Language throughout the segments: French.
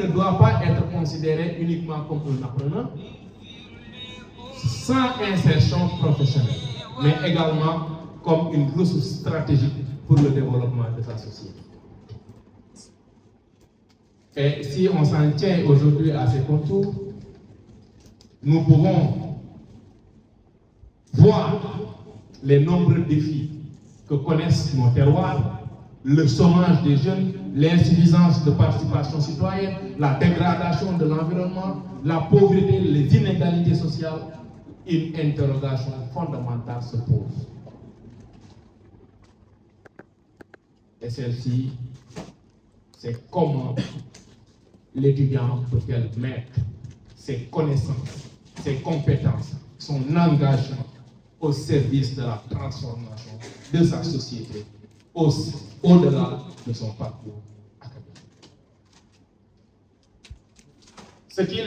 ne doit pas être considéré uniquement comme un apprenant, sans insertion professionnelle, mais également comme une ressource stratégique pour le développement de sa société. Et si on s'en tient aujourd'hui à ces contours, nous pouvons voir les nombreux défis que connaissent nos terroirs, le chômage des jeunes, l'insuffisance de participation citoyenne, la dégradation de l'environnement, la pauvreté, les inégalités sociales. Une interrogation fondamentale se pose. Et celle-ci, c'est comment l'étudiant peut-il mettre ses connaissances, ses compétences, son engagement au service de la transformation de sa société, au-delà de son parcours académique. Ce qui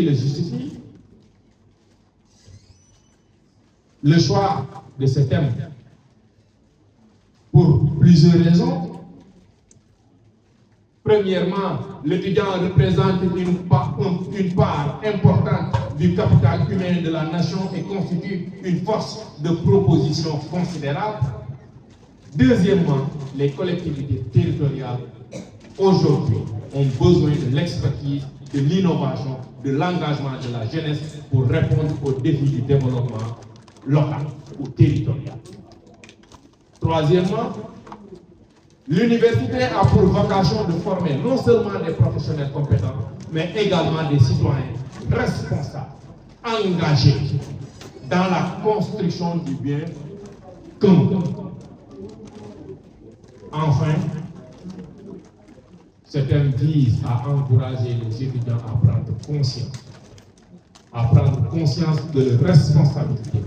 le justifie, le choix de ce thème, pour plusieurs raisons. Premièrement, l'étudiant représente une part importante du capital humain de la nation et constitue une force de proposition considérable. Deuxièmement, les collectivités territoriales aujourd'hui ont besoin de l'expertise, de l'innovation, de l'engagement de la jeunesse pour répondre aux défis du développement local ou territorial. Troisièmement, l'université a pour vocation de former non seulement des professionnels compétents, mais également des citoyens responsables, engagés dans la construction du bien commun. Enfin, ce thème vise à encourager les étudiants à prendre conscience de leur responsabilité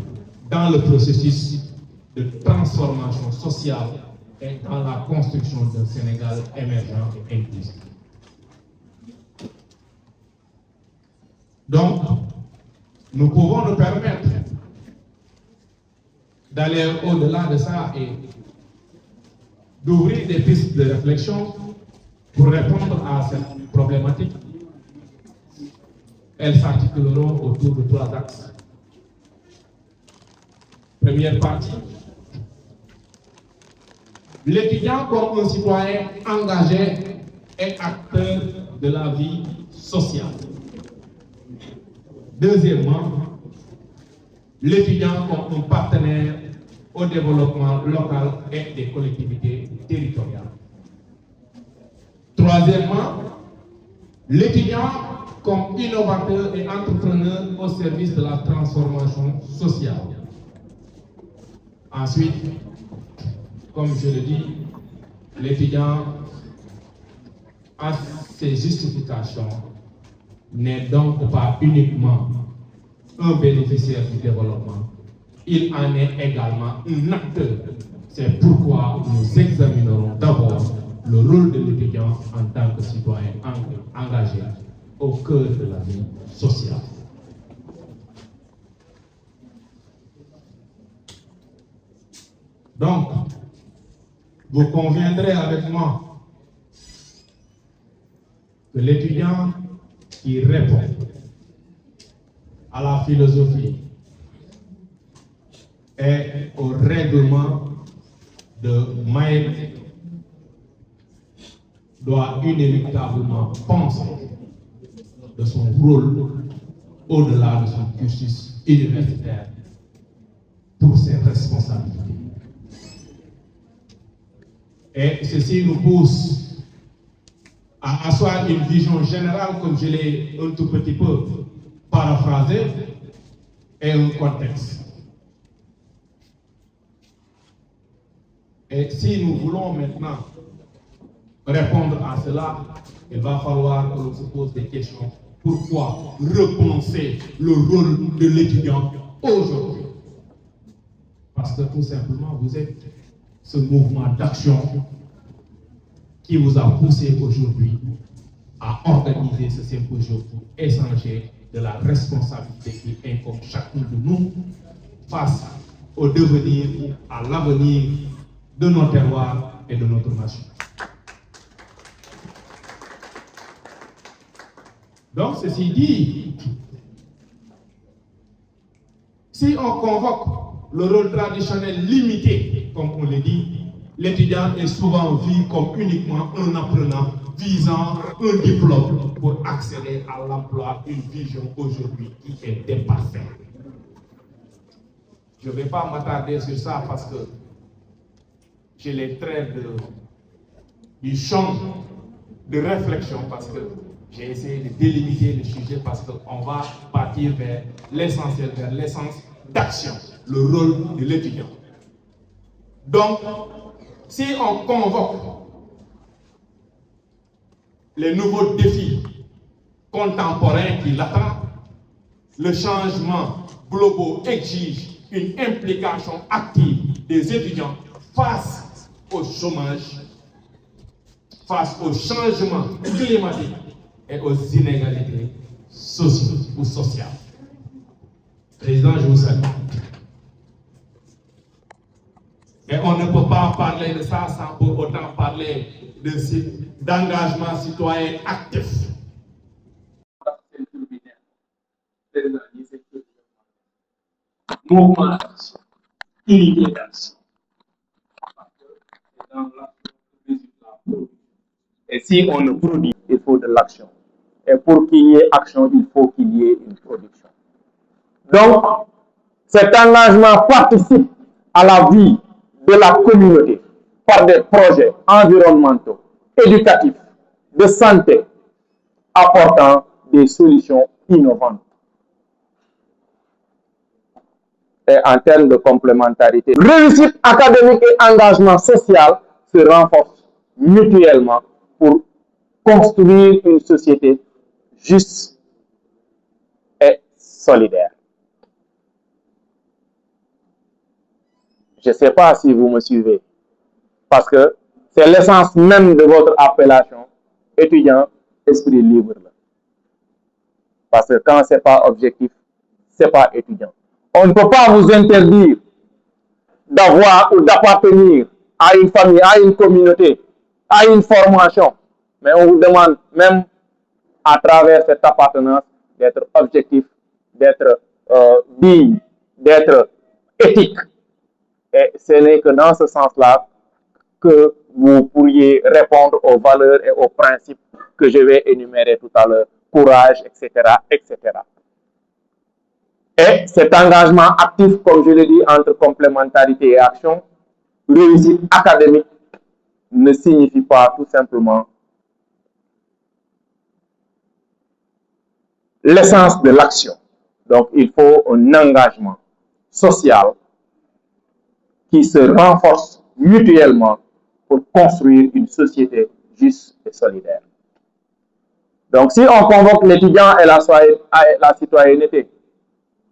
dans le processus de transformation sociale et dans la construction d'un Sénégal émergent et inclusif. Donc, nous pouvons nous permettre d'aller au-delà de ça et d'ouvrir des pistes de réflexion pour répondre à cette problématique. Elles s'articuleront autour de 3 axes. Première partie, l'étudiant comme un citoyen engagé et acteur de la vie sociale. Deuxièmement, l'étudiant comme un partenaire au développement local et des collectivités territoriales. Troisièmement, l'étudiant comme innovateur et entrepreneur au service de la transformation sociale. Ensuite, comme je le dis, l'étudiant a ses justifications, n'est donc pas uniquement un bénéficiaire du développement, il en est également un acteur. C'est pourquoi nous examinerons d'abord le rôle de l'étudiant en tant que citoyen engagé au cœur de la vie sociale. Donc, vous conviendrez avec moi que l'étudiant qui répond à la philosophie et au règlement de Maït doit inéluctablement penser de son rôle au-delà de son cursus universitaire pour ses responsabilités. Et ceci nous pousse à asseoir une vision générale, comme je l'ai un tout petit peu paraphrasé, et un contexte. Et si nous voulons maintenant répondre à cela, il va falloir que l'on se pose des questions. Pourquoi repenser le rôle de l'étudiant aujourd'hui? Parce que tout simplement, vous êtes ce mouvement d'action qui vous a poussé aujourd'hui à organiser ce symposium pour échanger de la responsabilité qui incombe chacun de nous face au devenir, à l'avenir de nos terroirs et de notre nation. Donc, ceci dit, si on convoque le rôle traditionnel limité, comme on le dit, l'étudiant est souvent vu comme uniquement un apprenant visant un diplôme pour accéder à l'emploi, une vision aujourd'hui qui est dépassée. Je ne vais pas m'attarder sur ça parce que j'ai les traits du champ de réflexion, parce que j'ai essayé de délimiter le sujet, parce qu'on va partir vers l'essentiel, vers l'essence d'action, le rôle de l'étudiant. Donc, si on convoque les nouveaux défis contemporains qui l'attendent, le changement global exige une implication active des étudiants face au chômage, face au changement climatique et aux inégalités sociales ou sociales. Président, je vous salue. Et on ne peut pas parler de ça sans pour autant parler d'engagement citoyen actif. Mouvement d'action, unité d'action. Et si on ne produit, il faut de l'action. Et pour qu'il y ait action, il faut qu'il y ait une production. Donc, cet engagement participe à la vie de la communauté par des projets environnementaux, éducatifs, de santé, apportant des solutions innovantes. Et en termes de complémentarité, réussite académique et engagement social se renforcent mutuellement pour construire une société juste et solidaire. Je ne sais pas si vous me suivez, parce que c'est l'essence même de votre appellation, étudiant, esprit libre. Parce que quand ce n'est pas objectif, ce n'est pas étudiant. On ne peut pas vous interdire d'avoir ou d'appartenir à une famille, à une communauté, à une formation. Mais on vous demande même à travers cette appartenance d'être objectif, d'être digne, d'être éthique. Et ce n'est que dans ce sens-là que vous pourriez répondre aux valeurs et aux principes que je vais énumérer tout à l'heure. Courage, etc., etc. Et cet engagement actif, comme je l'ai dit, entre complémentarité et action, réussite académique, ne signifie pas tout simplement l'essence de l'action. Donc, il faut un engagement social qui se renforce mutuellement pour construire une société juste et solidaire. Donc, si on convoque l'étudiant et la citoyenneté,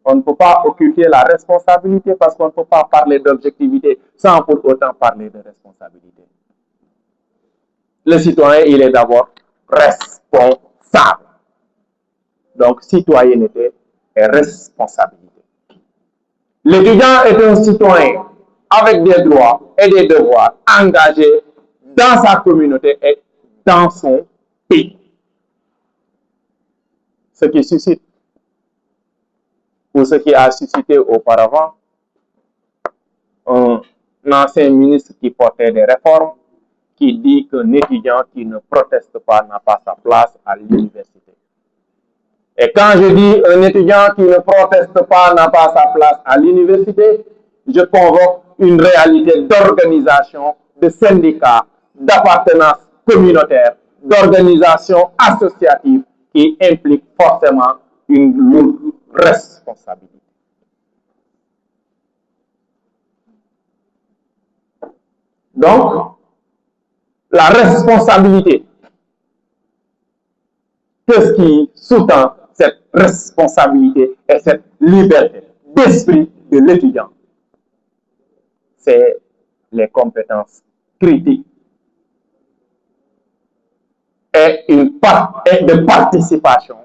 on ne peut pas occulter la responsabilité parce qu'on ne peut pas parler d'objectivité sans pour autant parler de responsabilité. Le citoyen, il est d'abord responsable. Donc, citoyenneté et responsabilité. L'étudiant est un citoyen avec des droits et des devoirs engagés dans sa communauté et dans son pays. Ce qui suscite, ou ce qui a suscité auparavant, un ancien ministre qui portait des réformes, qui dit qu'un étudiant qui ne proteste pas n'a pas sa place à l'université. Et quand je dis un étudiant qui ne proteste pas n'a pas sa place à l'université, je convoque une réalité d'organisation, de syndicats, d'appartenance communautaire, d'organisation associative qui implique forcément une lourde responsabilité. Donc, la responsabilité, qu'est-ce qui sous-tend cette responsabilité et cette liberté d'esprit de l'étudiant? C'est les compétences critiques et une part de participation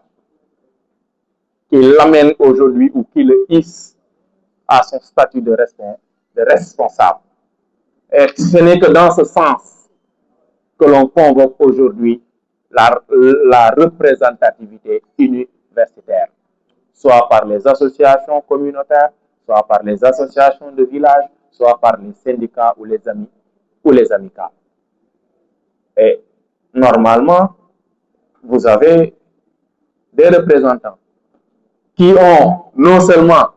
qui l'amène aujourd'hui ou qui le hisse à son statut de responsable. Et ce n'est que dans ce sens que l'on convoque aujourd'hui la représentativité universitaire, soit par les associations communautaires, soit par les associations de village, soit par les syndicats ou les amis ou les amicales. Et normalement, vous avez des représentants qui ont non seulement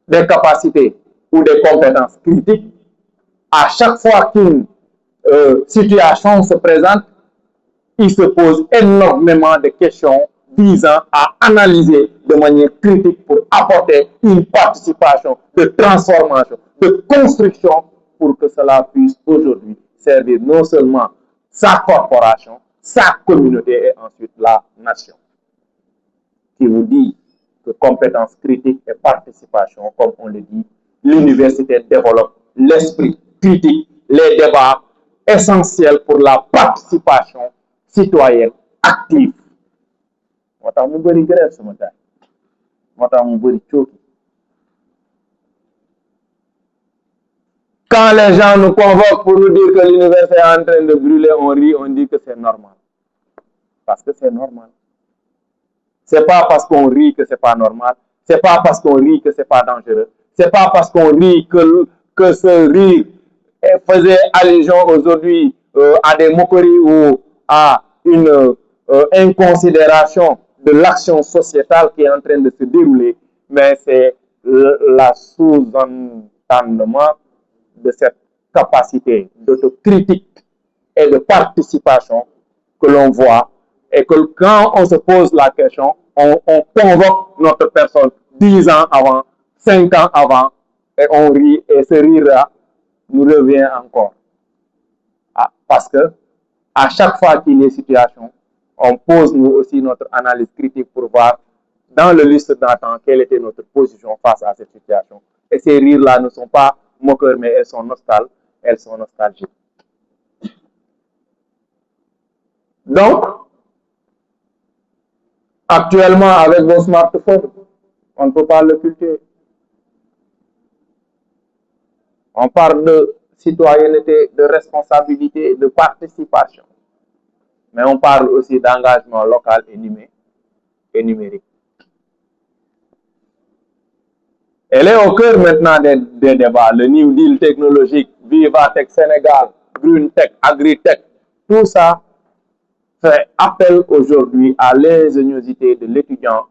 des capacités ou des compétences critiques, à chaque fois qu'une situation se présente, ils se posent énormément de questions visant à analyser de manière critique pour apporter une participation de transformation, de construction pour que cela puisse aujourd'hui servir non seulement sa corporation, sa communauté et ensuite la nation. Qui vous dit que compétences critiques et participation, comme on le dit, l'université développe l'esprit critique, les débats essentiels pour la participation citoyenne active. Quand les gens nous convoquent pour nous dire que l'université est en train de brûler, on rit, on dit que c'est normal. Parce que c'est normal. C'est pas parce qu'on rit que c'est pas normal. C'est pas parce qu'on rit que c'est pas dangereux. C'est pas parce qu'on rit que ce rire faisait allusion aujourd'hui à des moqueries ou à une inconsidération de l'action sociétale qui est en train de se dérouler, mais c'est la sous-entendement de cette capacité d'autocritique et de participation que l'on voit et que quand on se pose la question, on convoque notre personne 10 ans avant, 5 ans avant, et on rit, et ce rire-là nous revient encore. Ah, parce que à chaque fois qu'il y a situation, on pose nous aussi notre analyse critique pour voir dans le liste d'attente quelle était notre position face à cette situation. Et ces rires-là ne sont pas moqueurs, mais elles sont nostalgiques. Donc, actuellement, avec vos smartphones, on ne peut pas le cultiver. On parle de citoyenneté, de responsabilité, de participation. Mais on parle aussi d'engagement local et numérique. Elle est au cœur maintenant des débats. Le New Deal technologique, Vivatech Sénégal, Green Tech, Agritech, tout ça fait appel aujourd'hui à l'ingéniosité de l'étudiant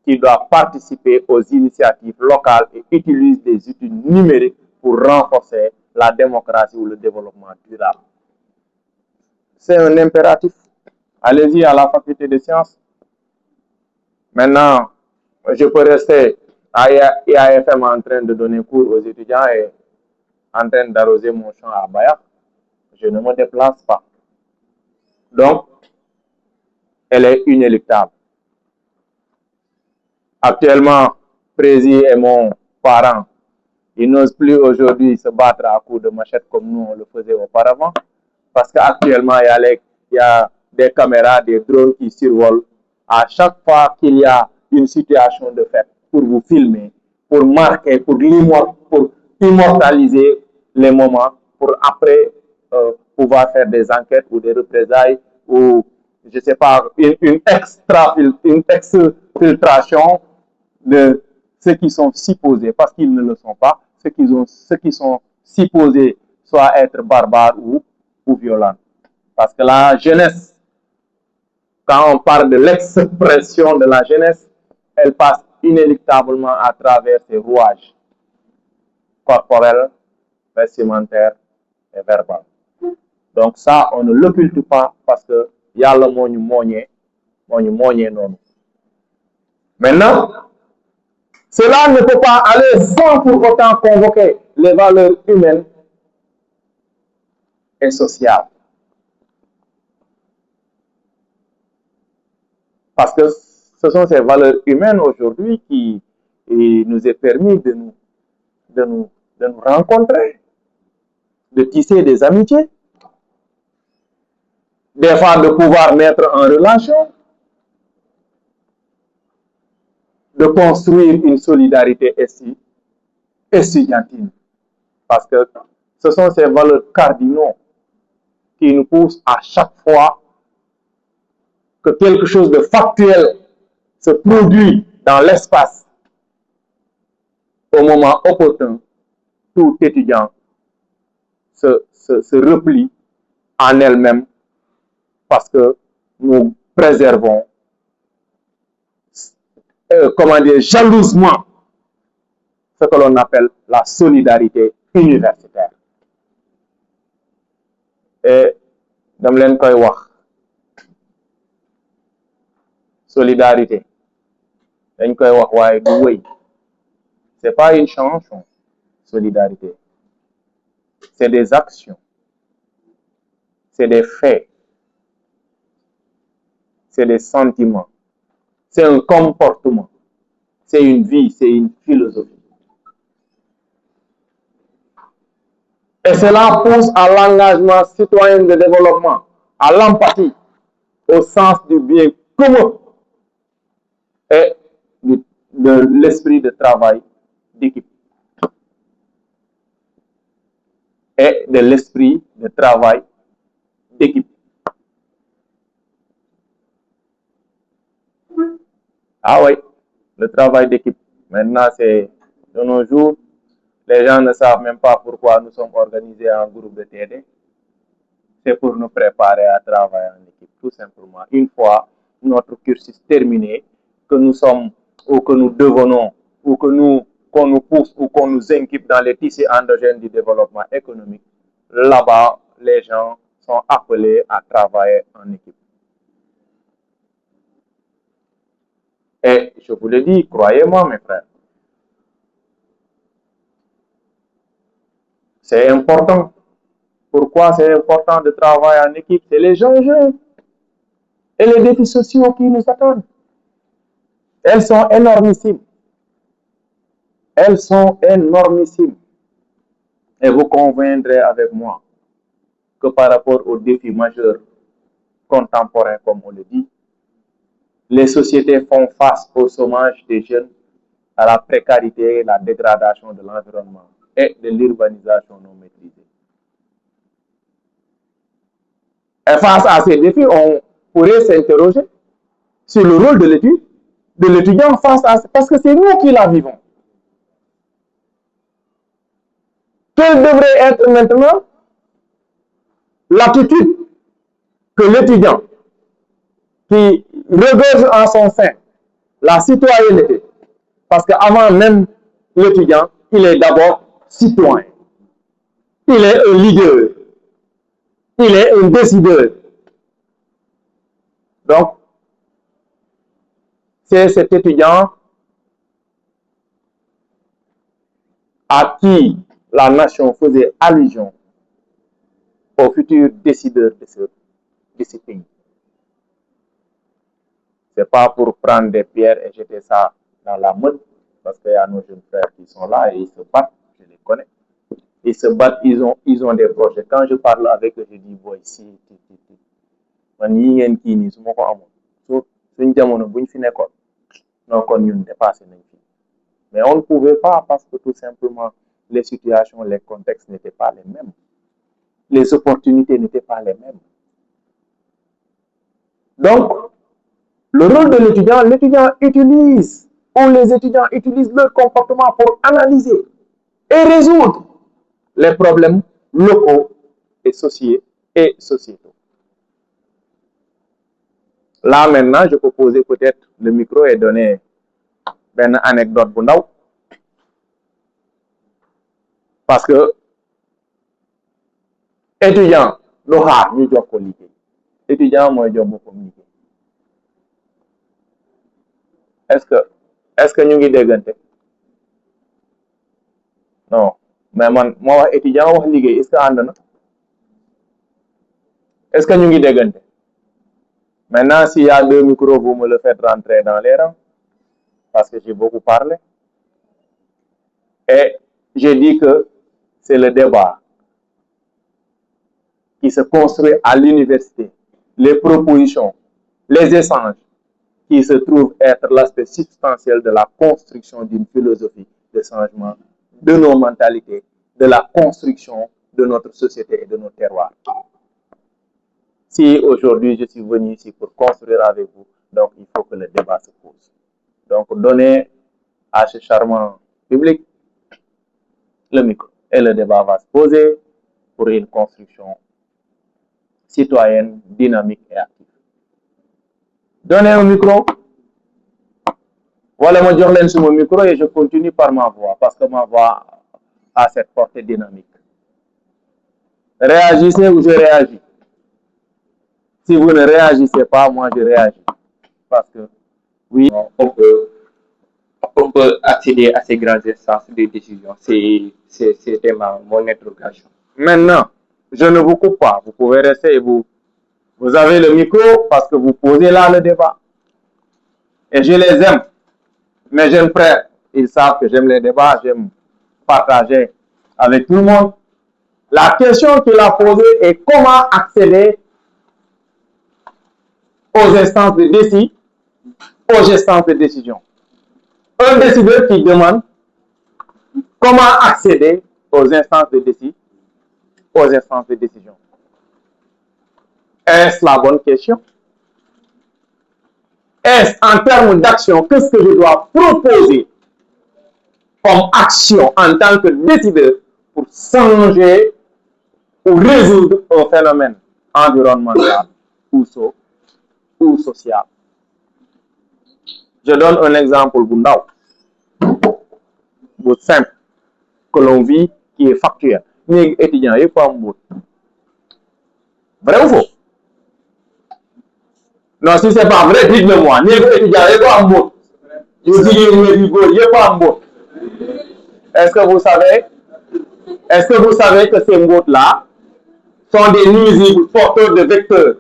qui doit participer aux initiatives locales et utilise des outils numériques pour renforcer la démocratie ou le développement durable. C'est un impératif. Allez-y à la faculté des sciences. Maintenant, je peux rester à IAFM en train de donner cours aux étudiants et en train d'arroser mon champ à Bayak. Je ne me déplace pas. Donc, elle est inéluctable. Actuellement, Prési est mon parent. Il n'ose plus aujourd'hui se battre à coups de machette comme nous on le faisait auparavant. Parce qu'actuellement, il y a des caméras, des drones qui survolent. À chaque fois qu'il y a une situation de fait pour vous filmer, pour marquer, pour immortaliser les moments, pour après pouvoir faire des enquêtes ou des représailles ou, je ne sais pas, une exfiltration de ceux qui sont supposés, parce qu'ils ne le sont pas, ceux qui sont supposés soit être barbares ou violents. Parce que la jeunesse, quand on parle de l'expression de la jeunesse, elle passe inéluctablement à travers ses rouages corporels, vestimentaires et verbaux. Donc ça, on ne l'occulte pas parce que yalla moo ñu mooñee noonu. Maintenant, cela ne peut pas aller sans pour autant convoquer les valeurs humaines et sociales. Parce que ce sont ces valeurs humaines aujourd'hui qui nous est permis de nous rencontrer, de tisser des amitiés, des fois de pouvoir mettre en relation, de construire une solidarité estudiantine. Parce que ce sont ces valeurs cardinaux qui nous poussent à chaque fois que quelque chose de factuel se produit dans l'espace au moment opportun, tout étudiant se replie en elle-même parce que nous préservons, comment dire, jalousement ce que l'on appelle la solidarité universitaire. Et dama leen koy wax solidarité dañ koy wax waaye du wëy, c'est pas une chanson. Solidarité, c'est des actions, c'est des faits, c'est des sentiments, c'est un comportement, c'est une vie, c'est une philosophie. Et cela pousse à l'engagement citoyen de développement, à l'empathie, au sens du bien commun et de l'esprit de travail d'équipe. Et de l'esprit de travail d'équipe. Ah oui, le travail d'équipe. Maintenant, c'est de nos jours, les gens ne savent même pas pourquoi nous sommes organisés en groupe de TD. C'est pour nous préparer à travailler en équipe, tout simplement. Une fois notre cursus terminé, que nous sommes ou que nous devenons ou que qu'on nous pousse ou qu'on nous équipe dans les tissus endogènes du développement économique, là-bas, les gens sont appelés à travailler en équipe. Et je vous le dis, croyez-moi, mes frères, c'est important. Pourquoi c'est important de travailler en équipe? C'est les enjeux et les défis sociaux qui nous attendent. Elles sont énormissimes. Elles sont énormissimes. Et vous conviendrez avec moi que par rapport aux défis majeurs contemporains, comme on le dit, les sociétés font face au chômage des jeunes, à la précarité, la dégradation de l'environnement et de l'urbanisation non maîtrisée. Et face à ces défis, on pourrait s'interroger sur le rôle de l'étudiant face à... Parce que c'est nous qui la vivons. Quelle devrait être maintenant l'attitude que l'étudiant qui regorge en son sein la citoyenneté, parce qu'avant même l'étudiant, il est d'abord citoyen. Il est un leader. Il est un décideur. Donc, c'est cet étudiant à qui la nation faisait allusion aux futurs décideurs de ce pays. Ce n'est pas pour prendre des pierres et jeter ça dans la meute, parce qu'il y a nos jeunes frères qui sont là et ils se battent, je les connais. Ils se battent, ils ont des projets. Quand je parle avec eux, je dis, boy, si, man yi ngeen kii nii su ma ko amoon suñ jamono buñ fi nekkoon non kon ñun dépassé nañ fi. Mais on ne pouvait pas parce que tout simplement les situations, les contextes n'étaient pas les mêmes. Les opportunités n'étaient pas les mêmes. Donc, le rôle de l'étudiant utilise, ou les étudiants utilisent leur comportement pour analyser et résoudre les problèmes locaux et sociétaux. Là, maintenant, je peux poser peut-être le micro et donner une anecdote bu ndaw. Parce que étudiant du xaar ñu jox ko liggéey. Étudiant mooy jox boppam liggéey. Est-ce que ñu ngi déggante? Non, mais man moo wax étudiant wax liggéey, est-ce que ànd na? Est-ce que ñu ngi déggante? Maintenant, s'il y a deux micros, vous me le faites rentrer dans les rangs, parce que j'ai beaucoup parlé. Et j'ai dit que c'est le débat qui se construit à l'université, les propositions, les échanges, qui se trouvent être l'aspect substantiel de la construction d'une philosophie de changement de nos mentalités, de la construction de notre société et de nos terroirs. Si aujourd'hui je suis venu ici pour construire avec vous, donc il faut que le débat se pose. Donc donnez à ce charmant public le micro et le débat va se poser pour une construction citoyenne, dynamique et active. Donnez un micro. Voilà, moi je sur mon micro et je continue par ma voix parce que ma voix a cette portée dynamique. Réagissez ou je réagis. Si vous ne réagissez pas, moi je réagis. Parce que, oui, on peut accéder à ces grandes instances de décision. C'était mon interrogation. Maintenant, je ne vous coupe pas. Vous pouvez rester et vous avez le micro parce que vous posez là le débat. Et je les aime. Mes jeunes frères, ils savent que j'aime les débats, j'aime partager avec tout le monde. La question qu'il a posée est comment accéder aux instances de décision, aux instances de décision. Un décideur qui demande comment accéder aux instances de décision, aux instances de décision. Est-ce la bonne question? Est-ce en termes d'action, qu'est-ce que je dois proposer comme action en tant que décideur pour changer ou résoudre un phénomène environnemental ou social? Je donne un exemple simple que l'on vit qui est factuel. Ni étudiant, il pas vrai ou faux? Non, si c'est pas vrai, dites-le-moi. Ni étudiant, il pas Est-ce que vous savez que ces mots-là sont des nuisibles porteurs de vecteurs?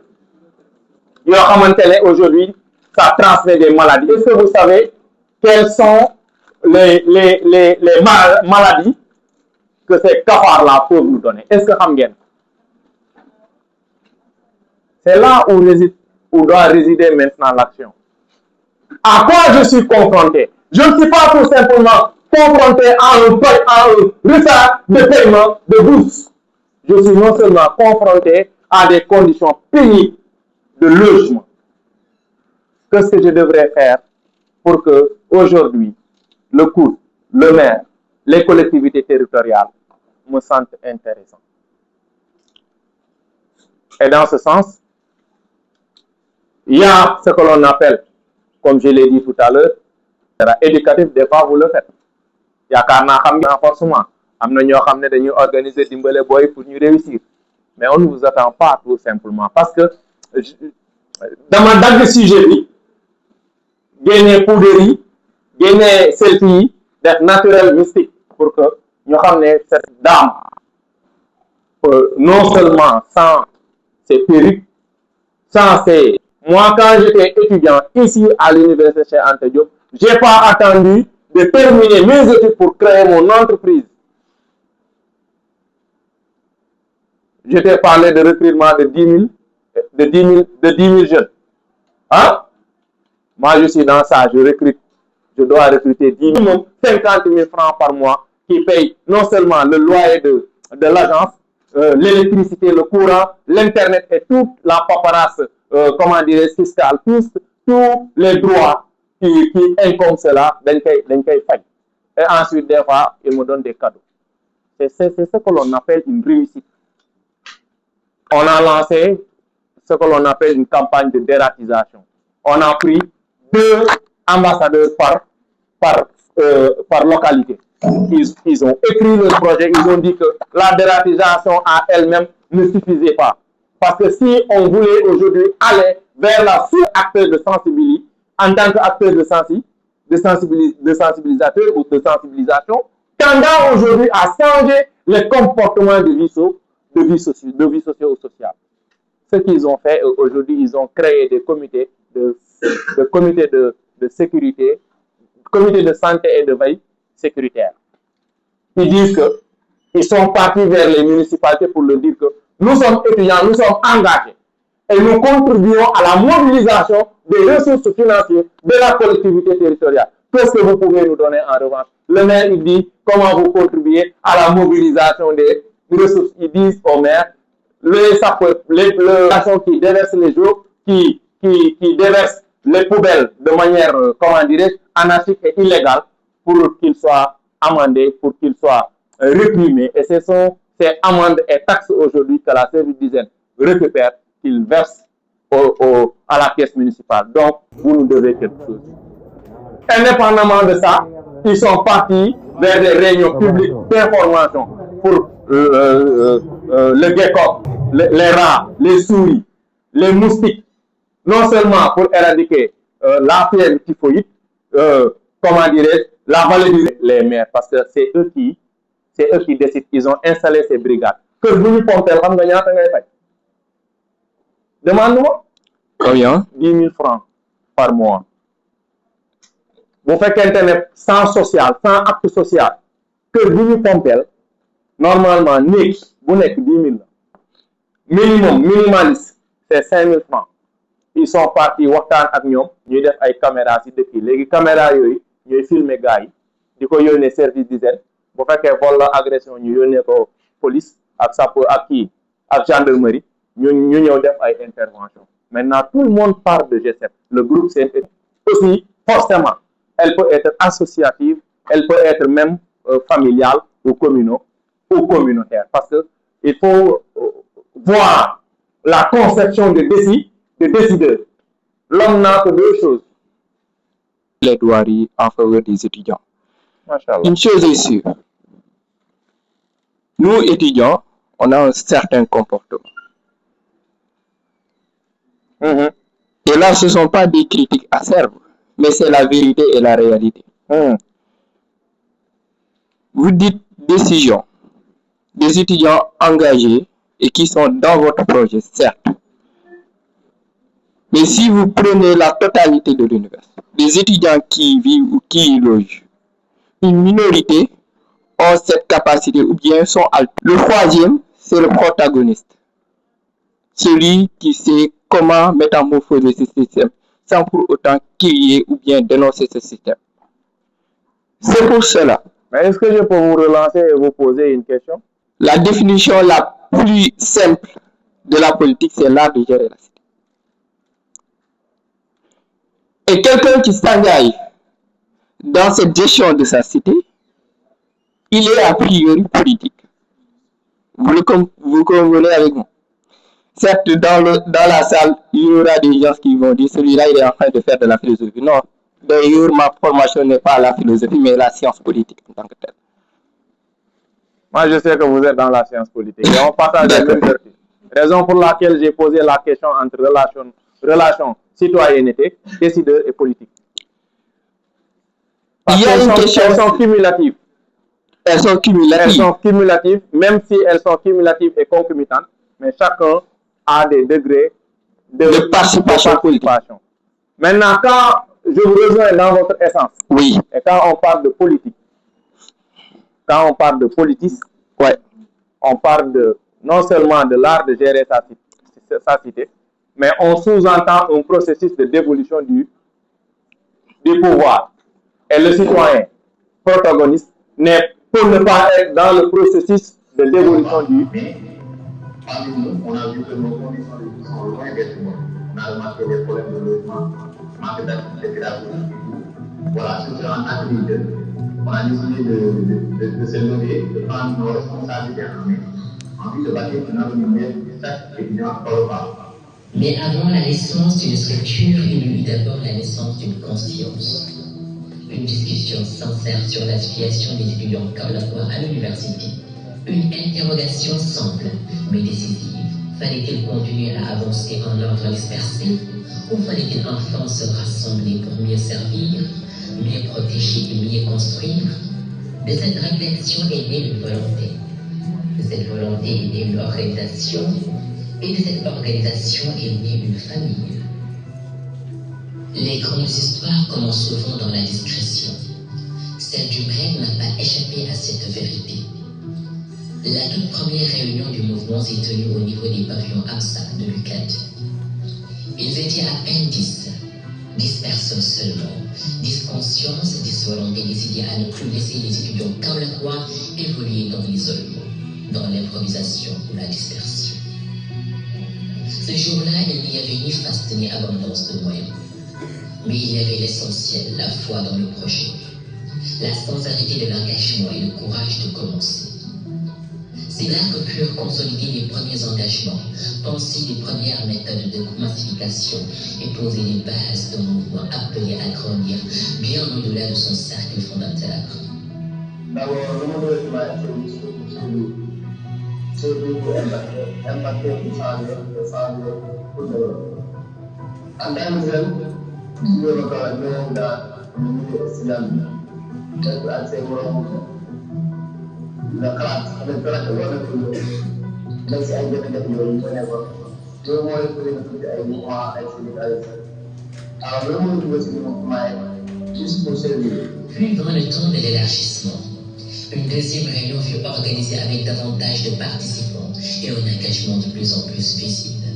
Aujourd'hui, ça transmet des maladies. Est-ce que vous savez quelles sont les maladies que ces cafards-là peuvent nous donner? Est-ce que vous savez? C'est là où doit résider maintenant l'action. À quoi je suis confronté? Je ne suis pas tout simplement confronté à un retard de paiement de bourse. Je suis non seulement confronté à des conditions pénibles de logement. Qu'est-ce que je devrais faire pour que aujourd'hui le COUD, le maire, les collectivités territoriales me sentent intéressant? Et dans ce sens, il y a ce que l'on appelle, comme je l'ai dit tout à l'heure, éducatif, des fois vous le faites. Il y a un renforcement. Nous avons organisé des boys pour nous réussir. Mais on ne vous attend pas tout simplement. Parce que dans le sujet, gagner poudrerie, gagner selfie, d'être naturel mystique pour que nous ayons cette dame, non seulement sans ses perruques, sans ses. Moi, quand j'étais étudiant ici à l'université chez Anta Diop, je n'ai pas attendu de terminer mes études pour créer mon entreprise. Je t'ai parlé de recrutement de 10 000 jeunes. Hein? Moi, je suis dans ça, je dois recruter 10 000, 50 000 francs par mois qui payent non seulement le loyer de l'agence, l'électricité, le courant, l'internet et toute la paperasse, fiscale, tous les droits qui incombent cela, et ensuite, des fois, ils me donnent des cadeaux. C'est ce que l'on appelle une réussite. On a lancé ce que l'on appelle une campagne de dératisation. On a pris 2 ambassadeurs par localité. Ils ont écrit le projet, ils ont dit que la dératisation à elle-même ne suffisait pas. Parce que si on voulait aujourd'hui aller vers la acteur de sensibilité, en tant qu'acteur de sensibilisateur ou de sensibilisation, tendant aujourd'hui à changer les comportements de vie socio-sociale. Ce qu'ils ont fait aujourd'hui, ils ont créé des comités de sécurité, comités de santé et de veille sécuritaire. Ils disent qu'ils sont partis vers les municipalités pour leur dire que nous sommes étudiants, nous sommes engagés et nous contribuons à la mobilisation des ressources financières de la collectivité territoriale. Qu'est-ce que vous pouvez nous donner en revanche? Le maire, il dit comment vous contribuez à la mobilisation des ressources. Ils disent au maire, les sapeurs, les personnes qui déversent les eaux, qui déversent les poubelles de manière, comment dirais-je, anarchique et illégale pour qu'ils soient amendés, pour qu'ils soient réprimés. Et ce sont ces amendes et taxes aujourd'hui que la service d'hygiène récupère, qu'ils versent à la caisse municipale. Donc, vous nous devez quelque chose. Indépendamment de ça, ils sont partis vers des réunions publiques d'information pour le gecko, les rats, les souris, les moustiques, non seulement pour éradiquer la fièvre typhoïde, comment dirais-je, la vallée les maires, parce que c'est eux qui décident. Ils ont installé ces brigades. Que vous pompez, demande-moi. Combien? 10 000 francs par mois. Vous faites Internet sans social, sans acte social. Que vous pompez, normalement, vous n'êtes 10 000. Minimum, minimaliste, c'est 5 000 francs. Ils sont partis waxtaan ak ñoom ñuy def ay caméra ci dëkk yi léegi caméra yooyu ñooy filmer gars yi di ko yónnee service d'hygiène bu fekkee vol la agression ñu yónnee ko police ak sapeur ak kii ak gendarmerie ñu ñëw def ay intervention. Maintenant tout le monde parle de G7. Le groupe c'est aussi forcément elle peut être associative, elle peut être même familiale ou communautaire parce que il faut voir la conception de décideurs. L'homme n'a que deux choses. Plaidoirie en faveur des étudiants. Machallah. Une chose est sûre. Nous, étudiants, on a un certain comportement. Et là, ce ne sont pas des critiques acerbes, mais c'est la vérité et la réalité. Vous dites décision des étudiants engagés et qui sont dans votre projet, certes. Mais si vous prenez la totalité de l'université, les étudiants qui vivent ou qui y logent, une minorité ont cette capacité ou bien sont altruistes. Le troisième, c'est le protagoniste. Celui qui sait comment métamorphoser ce système sans pour autant crier ou bien dénoncer ce système. C'est pour cela. Mais est-ce que je peux vous relancer et vous poser une question? La définition la plus simple de la politique, c'est l'art de gérer la cité. Et quelqu'un qui s'engage dans cette gestion de sa cité, il est a priori politique. Vous convenez avec moi? Certes, dans la salle, il y aura des gens qui vont dire celui-là, il est en train de faire de la philosophie. Non, d'ailleurs, ma formation n'est pas la philosophie, mais la science politique en tant que telle. Moi, je sais que vous êtes dans la science politique et on partage les mêmes vertus. Raison pour laquelle j'ai posé la question entre relation citoyenneté, décideur et politique. Parce il y a une question. Elles sont cumulatives. Elles sont cumulatives. Elles sont cumulatives, même si elles sont cumulatives et concomitantes, mais chacun a des degrés de participation politique. Maintenant, quand je vous rejoins dans votre essence, oui. Et quand on parle de politique, quand on parle de politisme, ouais. On parle non seulement de l'art de gérer sa cité, mais on sous-entend un processus de dévolution du pouvoir. Et le citoyen protagoniste n'est pour ne pas être dans le processus de dévolution du pouvoir. Parmi nous, on a vu que nos conditions de vie sont loin d'être bonnes. On a remarqué des problèmes de logement, manque d'activité pédagogique. Voilà, sur un acte leader, on a décidé de se lever, de prendre nos responsabilités en main, en vue de bâtir un avenir meilleur pour chaque étudiant global. Mais avant la naissance d'une structure, il y eut d'abord la naissance d'une conscience. Une discussion sincère sur la situation des étudiants kaolackois à l'université. Une interrogation simple, mais décisive. Fallait-il continuer à avancer en ordre dispersé ou fallait-il enfin se rassembler pour mieux servir, mieux protéger et mieux construire? De cette réflexion est née une volonté. De cette volonté est née une organisation. Et de cette organisation est née une famille. Les grandes histoires commencent souvent dans la discrétion. Celle du Maine n'a pas échappé à cette vérité. La toute première réunion du mouvement s'est tenue au niveau des pavillons AMSA de l'UCAD. Ils étaient à peine 10 personnes seulement, 10 consciences, 10 volontés décidées à ne plus laisser les étudiants kaolackois évoluer dans l'isolement, dans l'improvisation ou la dispersion. Ce jour-là, il n'y avait ni faste ni abondance de moyens. Mais il y avait l'essentiel, la foi dans le projet, la sincérité de l'engagement et le courage de commencer. C'est là que furent consolidés les premiers engagements, pensées les premières méthodes de massification et posées les bases d'un mouvement appelé à grandir bien au-delà de son cercle fondateur. D'abord, le monde c'est impacté pour changer pour développer. En 2020, nous avons dans le milieu islamique, avec accès au la classe avec la classe mais c'est un peu de yooyu ñu nekkoon loolu mooy présenté ay mouvement ay syndicalistes alors loolu mooy dugal si mouvement yi juste pour servir. Puis vint le temps de l'élargissement. Une deuxième réunion fut organisée avec davantage de participants et un engagement de plus en plus visible.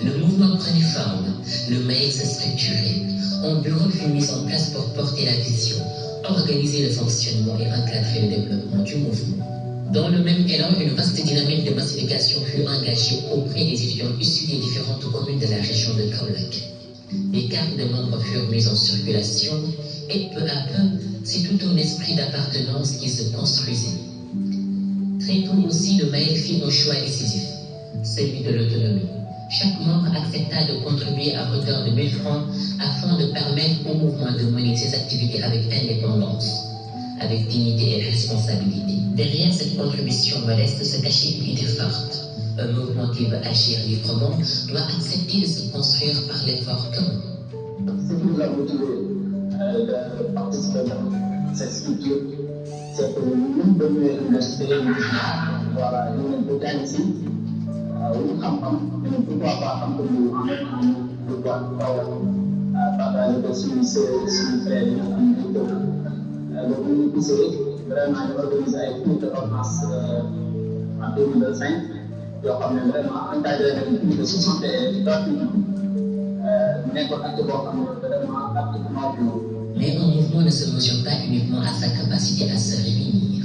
Le mouvement prenait forme, le maïs se structurait, un bureau fut mis en place pour porter la vision, organiser le fonctionnement et encadrer le développement du mouvement. Dans le même élan, une vaste dynamique de massification fut engagée auprès des étudiants issus des différentes communes de la région de Kaolack. Les cartes de membres furent mises en circulation et peu à peu, c'est tout un esprit d'appartenance qui se construisait. Très tôt aussi, le MAEC fit un choix décisif, celui de l'autonomie. Chaque membre accepta de contribuer à hauteur de 1000 francs afin de permettre au mouvement de mener ses activités avec indépendance, avec dignité et responsabilité. Derrière cette contribution modeste se cachait une idée forte. Un mouvement qui veut agir librement doit accepter de se construire par l'effort commun. Ce qui nous a motivé de participer dans cette structure, c'est que nous devons l'université, voilà, nous organiser, pourquoi pas en partager aussi sur frères donc nous poussons vraiment à organiser un cours de formation en 2025. yoo xam ne vraiment encadré nañu plus de 63 millions nekkoon acte boo xam ne vraiment activement bi. Mais un mouvement ne se mesure pas uniquement à sa capacité à se réunir,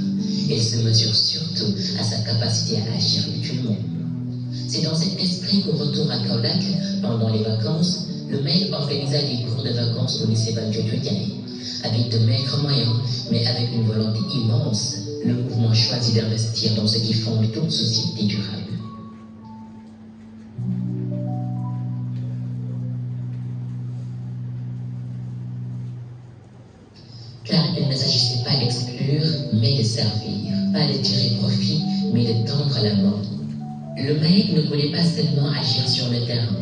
il se mesure surtout à sa capacité à agir utilement. C'est dans cet esprit qu'au retour à Kaolack, pendant les vacances, le mail organisa des cours de vacances au lycée Valdiodio Diané. Avec de maigres moyens, mais avec une volonté immense, le mouvement choisit d'investir dans ce qui fonde toute société durable. Car il ne s'agissait pas d'exclure, mais de servir, pas de tirer profit, mais de tendre la main. Le MAEC ne voulait pas seulement agir sur le terrain,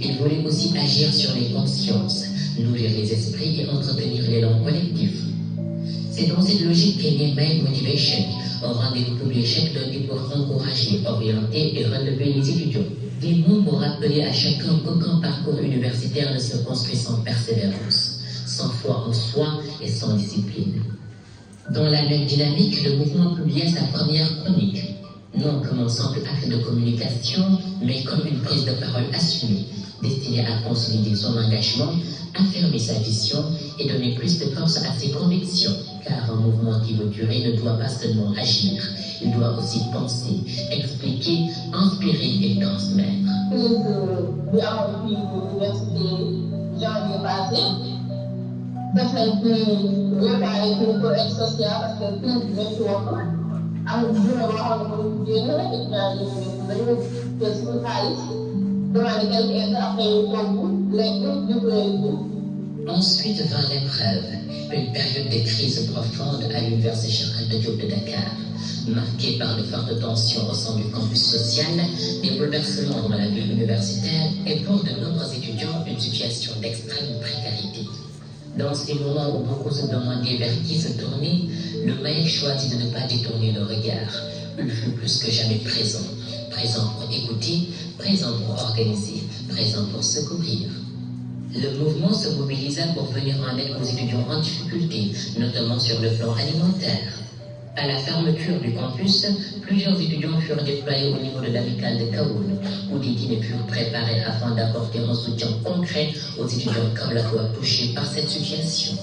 il voulait aussi agir sur les consciences, nourrir les esprits et entretenir l'élan collectif. C'est dans cette logique qu'est né MAEC Motivation, un rendez-vous publié chaque lundi pour encourager, orienter et relever les étudiants. Des mots pour rappeler à chacun qu'aucun parcours universitaire ne se construit sans persévérance, sans foi en soi et sans discipline. Dans la même dynamique, le mouvement publia sa première chronique, non comme un simple acte de communication, mais comme une prise de parole assumée, destinée à consolider son engagement, affirmer sa vision et donner plus de force à ses convictions. Car un mouvement qui veut durer ne doit pas seulement agir, il doit aussi penser, expliquer, inspirer et transmettre. Bi amoon fii université janvier passé def nañ fi yóbbaale fi projet social parce que fii bi dañ ci wax am dina boo xam ne moom génn étudiants yi dañu jël suñu xaalis demandé quelques aides après ñu togg lekk jublu. Ensuite vint l'épreuve, une période de crise profonde à l'université Cheikh Anta Diop de Dakar, marquée par de fortes tensions au sein du campus social, des bouleversements dans la vie universitaire et pour de nombreux étudiants une situation d'extrême précarité. Dans ces moments où beaucoup se demandaient vers qui se tourner, le MAEC choisit de ne pas détourner le regard. Il fut plus que jamais présent, présent pour écouter, présent pour organiser, présent pour secourir. Le mouvement se mobilisa pour venir en aide aux étudiants en difficulté, notamment sur le plan alimentaire. À la fermeture du campus, plusieurs étudiants furent déployés au niveau de l'amicale de Kaoul, où des dîners furent préparés afin d'apporter un soutien concret aux étudiants kaolackois touchés par cette situation.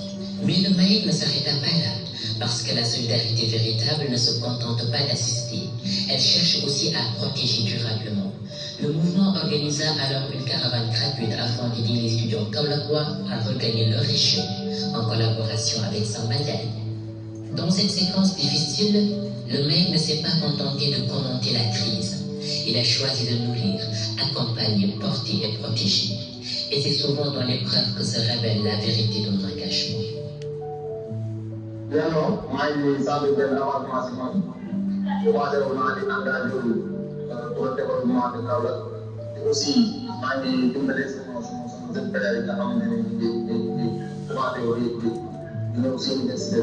Mais le MAEC ne s'arrêta pas là, parce que la solidarité véritable ne se contente pas d'assister, elle cherche aussi à protéger durablement. Le mouvement organisa alors une caravane gratuite afin d'aider les étudiants kaolackois à regagner leur région en collaboration avec Samba Ndiaye. Dans cette séquence difficile, le maire ne s'est pas contenté de commenter la crise. Il a choisi de nourrir, accompagner, porter et protéger. Et c'est souvent dans l'épreuve que se révèle la vérité de nos engagements. Bien non, moi je sens que c'est vraiment commencement. Je pense que on a des engagements pour le développement de Kaolack. Et aussi, moi je dimbali sama père yi nga xam ne di commencé di ñëw si université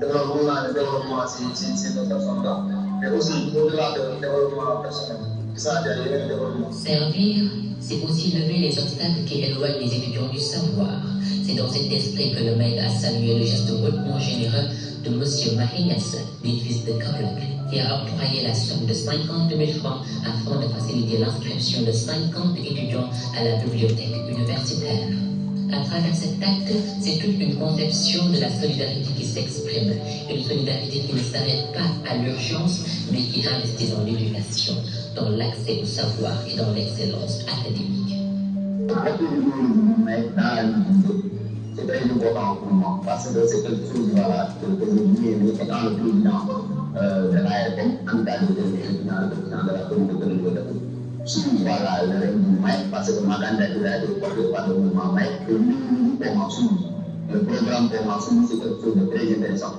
te loolu mun naa ne développement si nos personnes là. Mais aussi au-delà de développement personnel, ça a des développement. Servir, c'est aussi lever les obstacles qui éloignent les étudiants du savoir. C'est dans cet esprit que le maître a salué le geste hautement généreux de M. Mahias, l'édifice de Kaolack, qui a octroyé la somme de 50 000 francs afin de faciliter l'inscription de 50 étudiants à la bibliothèque universitaire. À travers cet acte, c'est toute une conception de la solidarité qui s'exprime, une solidarité qui ne s'arrête pas à l'urgence, mais qui investit dans l'éducation, dans l'accès au savoir et dans l'excellence académique. C'est très important pour moi parce que c'est quelque chose voilà, que je dis étant le président de l'ARM, en tant que président de la communauté de si voilà, le règne du maître, parce que ma candidature a été portée par le mouvement maître, le programme pour Mansour, c'est quelque chose de très intéressant.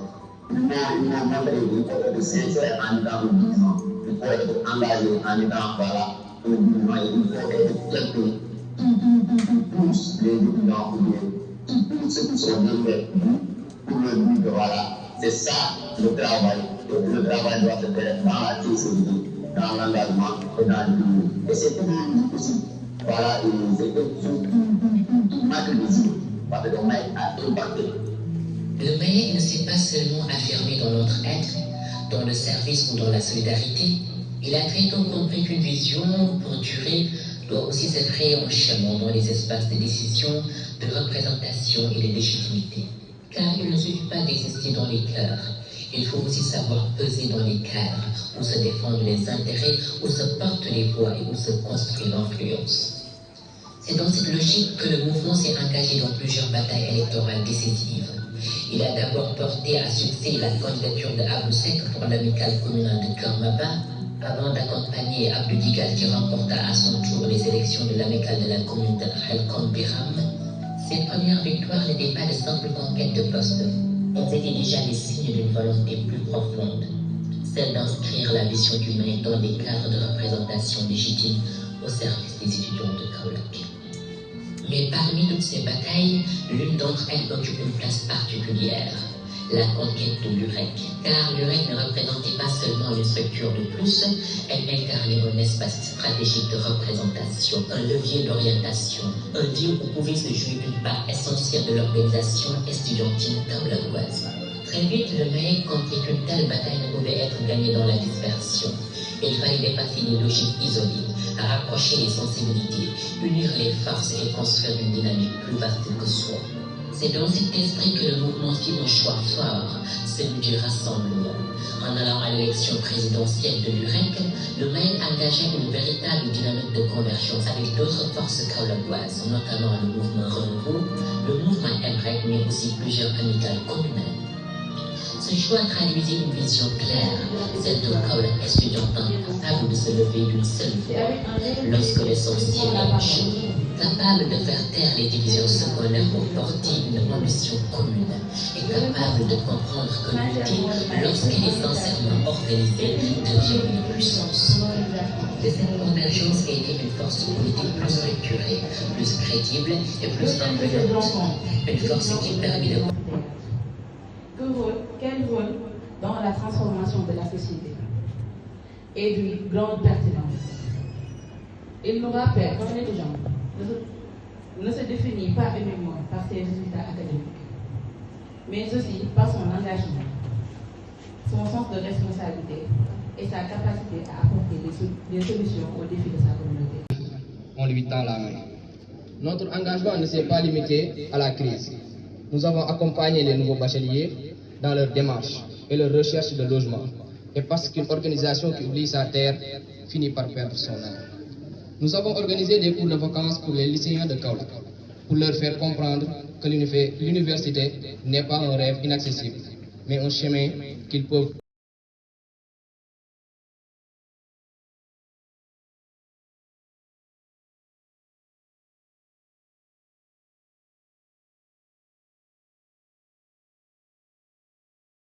Il faut montrer qu'il faut être sincère en étant un mouvement, il faut être engagé en étant voilà, un mouvement, il faut être quelqu'un qui pousse les étudiants pour bien. Tous ceux qui sont libres pour le but que voilà, c'est ça le travail. Le travail doit se faire dans la sincérité, dans l'engagement et dans l'humour. Et c'est tout possible. Voilà, et c'est quelque chose qui marque les yeux, parce que le maître a impacté. Le maître ne s'est pas seulement affirmé dans notre être, dans le service ou dans la solidarité. Il a très tôt compris qu'une vision pour durer doit aussi se créer en chemin dans les espaces de décision, de représentation et de légitimité. Car il ne suffit pas d'exister dans les cœurs, il faut aussi savoir peser dans les cadres, où se défendent les intérêts, où se portent les voix et où se construit l'influence. C'est dans cette logique que le mouvement s'est engagé dans plusieurs batailles électorales décisives. Il a d'abord porté à succès la candidature de Abou Sek pour l'amicale communale de Kermaba, avant d'accompagner Abdou Digal qui remporta à son tour les élections de l'amicale de la commune de Khelcom Biram. Ces premières victoires n'étaient pas de simples conquêtes de postes. Elles étaient déjà les signes d'une volonté plus profonde, celle d'inscrire la vision humaine dans des cadres de représentation légitime au service des étudiants de Kaolack. Mais parmi toutes ces batailles, l'une d'entre elles occupe une place particulière, la conquête de l'UREC. Car l'UREC ne représentait pas seulement une structure de plus, elle incarnait un espace stratégique de représentation, un levier d'orientation, un lieu où pouvait se jouer une part essentielle de l'organisation estudiantine kaolackoise. Très vite, le maire comprit qu'une telle bataille ne pouvait être gagnée dans la dispersion. Il fallait dépasser les logiques isolées, rapprocher les sensibilités, unir les forces et construire une dynamique plus vaste que soi. C'est dans cet esprit que le mouvement fit un choix fort, celui du rassemblement. En allant à l'élection présidentielle de l'UREC, le maire engagea une véritable dynamique de convergence avec d'autres forces kaolackoises, notamment le mouvement Renouveau, le mouvement MREC, mais aussi plusieurs amicales communales. Ce choix traduisait une vision claire, celle de Kaolack estudiantin capable de se lever d'une seule voix, lorsque l'essentiel est en chemin, capable de faire taire les divisions secondaires pour porter une ambition commune, et capable de comprendre que l'unité, lorsqu'elle est sincèrement organisée, devient une puissance. De cette convergence a été une force politique plus structurée, plus crédible et plus influente, une force qui permet de... Quel rôle dans la transformation de la société et d'une grande pertinence. Il nous rappelle qu'un étudiant ne se définit pas uniquement par ses résultats académiques, mais aussi par son engagement, son sens de responsabilité et sa capacité à apporter des solutions aux défis de sa communauté. On lui tend la main. Notre engagement ne s'est pas limité à la crise. Nous avons accompagné les nouveaux bacheliers dans leur démarche et leur recherche de logement. Et parce qu'une organisation qui oublie sa terre finit par perdre son âme. Nous avons organisé des cours de vacances pour les lycéens de Kaolack, pour leur faire comprendre que l'université n'est pas un rêve inaccessible, mais un chemin qu'ils peuvent